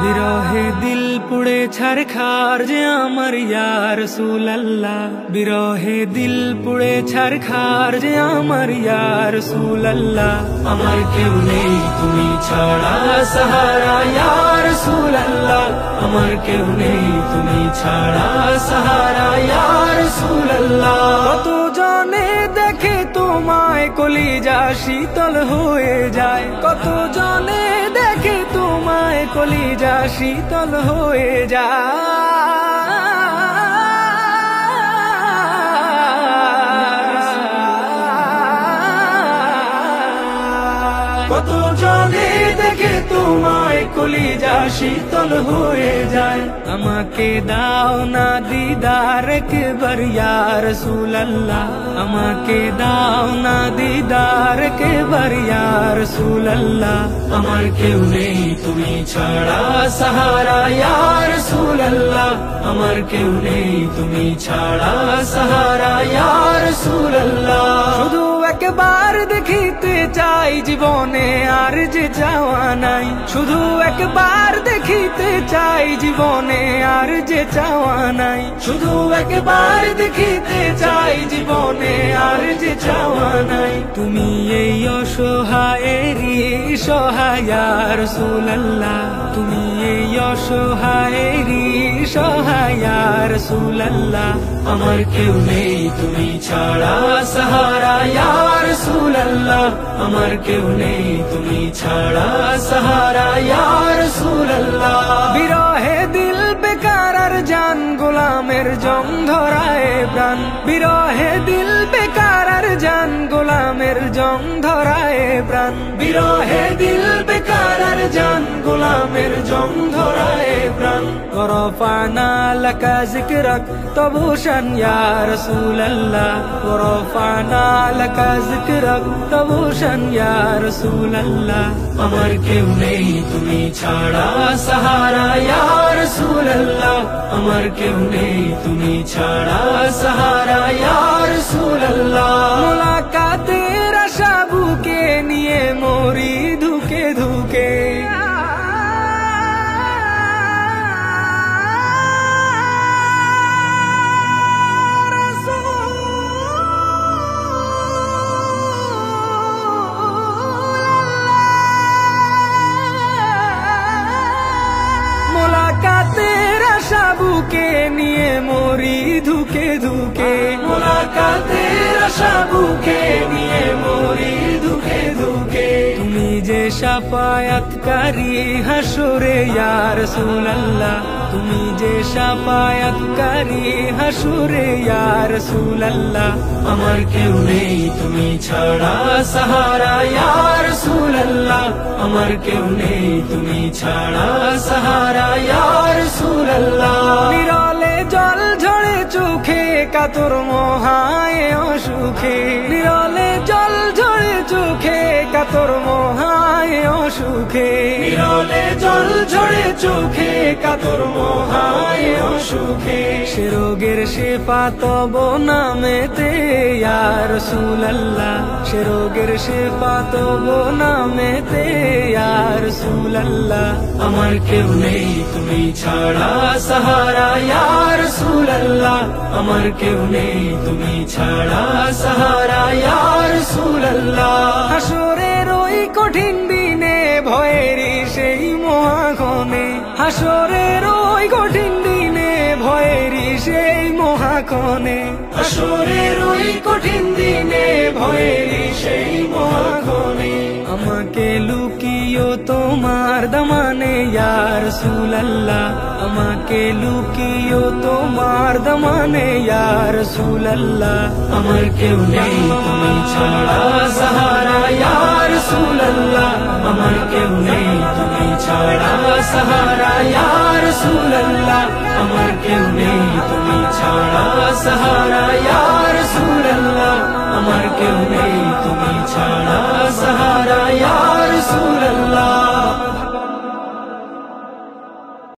বিরহে দিল পুড়ে ছারখার যে আমার ইয়া রাসূলুল্লাহ, বিরহে দিল পুড়ে ছারখার যে আমার ইয়া রাসূলুল্লাহ। আমার কেউ নেই তুমি ছাড়া সাহারা ইয়া রাসূলুল্লাহ, আমার কেউ নেই তুমি ছাড়া সাহারা ইয়া রাসূলুল্লাহ। কত জনে দেখে তোমায় কলিজা শীতল হয়ে যায়, কত জনে দেখে তোমায় কলিজা শীতল হয়ে যায়, কত জনে দেখে তোমায় কলিজা শীতল হয়ে যায়। আমাকে দাও না দিদার একবার ইয়া রাসূলুল্লাহ, আমাকে দাও না দিদার একবার ইয়া রাসূলুল্লাহ। আমার কেউ নেই তুমি ছাড়া সাহারা ইয়া রাসূলুল্লাহ, আমার কেউ নেই তুমি ছাড়া সাহারা ইয়া রাসূলুল্লাহ। শুধু একবার দেখিতে চাই জীবনে আর যে চাওয়া নাই, শুধু একবার দেখিতে চাই জীবনে আর যে চাওয়া নাই, শুধু একবার দেখিতে চাই জীবনে আর যে চাওয়া নাই। তুমি এই অসহায়েরই সহায় ইয়া রাসূলুল্লাহ, তুমি এই অসহায়েরই সহায় ইয়া রাসূলুল্লাহ। আমার কেউ নেই তুমি ছাড়া সাহারা ইয়া রাসূলুল্লাহ, আমার কেউ নেই তুমি ছাড়া সাহারা ইয়া রাসূলুল্লাহ। বিরহে দিল বেকার আর জান গোলামের জং ধরায় প্রাণ, বিরহে দিল বেকার আর জান গোলামের জং ধরায় প্রাণ, বিরহে দিল বেকার আর জান গোলামের জং ধরায় প্রাণ। ওরফানা লাকা যিকরাক তবুশান ইয়া রাসূলুল্লাহ, ওরফানা লাকা যিকরাক তবুশান ইয়া রাসূলুল্লাহ। আমার কেউ নেই তুমি ছাড়া সাহারা ইয়া রাসূলুল্লাহ, আমার কেউ নেই তুমি ছাড়া সাহারা ইয়া রাসূলুল্লাহ। মুলাকাতের আশা বুকে নিয়ে মরি ধুকে ধুকে, মুলাকাতের আশা বুকে নিয়ে মরি ধুকে ধুকে, মুলাকাতের আশা বুকে নিয়ে মরি ধুকে ধুকে। তুমি যে শাফায়াতকারী হাসরে ইয়া রাসূলুল্লাহ, তুমি যে শাফায়াতকারী হাসরে ইয়া রাসূলুল্লাহ। আমার কেউ নেই তুমি ছাড়া সাহারা ইয়া রাসূলুল্লাহ, আমার কেউ নেই তুমি ছাড়া সাহারা ইয়া রাসূলুল্লাহ। বিরলে জল ঝরে চোখে কাতর মহায় অসুখে, বিরলে জল ঝরে চোখে কাতর মহায় অসুখে, বিরলে জল ঝরে চোখে কাতর মহায় অসুখে। সে রোগের শেফা তব নামেতে ইয়া রাসূলুল্লাহ, সে রোগের শেফা তব নামেতে ইয়া রাসূলুল্লাহ। আমার কেউ নেই তুমি ছাড়া সাহারা ইয়া রাসূলুল্লাহ, আমার কেউ নেই তুমি ছাড়া সাহারা ইয়া রাসূলুল্লাহ। হাসরের ওই কঠিন দিনে ভয়েরই সেই মহাক্ষণে, হাসরের ওই কঠিন দিনে ভয়েরই সেই মহাক্ষণে, হাসরের ওই কঠিন দিনে ভয়েরই সেই মহাক্ষণে। আমাকে লুকিও তোমার দামানে ইয়া রাসূলুল্লাহ, আমাকে লুকিও তোমার দামানে ইয়া রাসূলুল্লাহ। আমার কেউ নেই তুমি ছাড়া সাহারা ইয়া রাসূলুল্লাহ, আমার কেউ নেই তুমি ছাড়া সাহারা ইয়া রাসূলুল্লাহ আমার কেউ নেই তুমি ছাড়া সাহারা ইয়া রাসূলুল্লাহ আমার কেউ নেই তুমি ছাড়া সাহারা ইয়া রাসূলুল্লাহ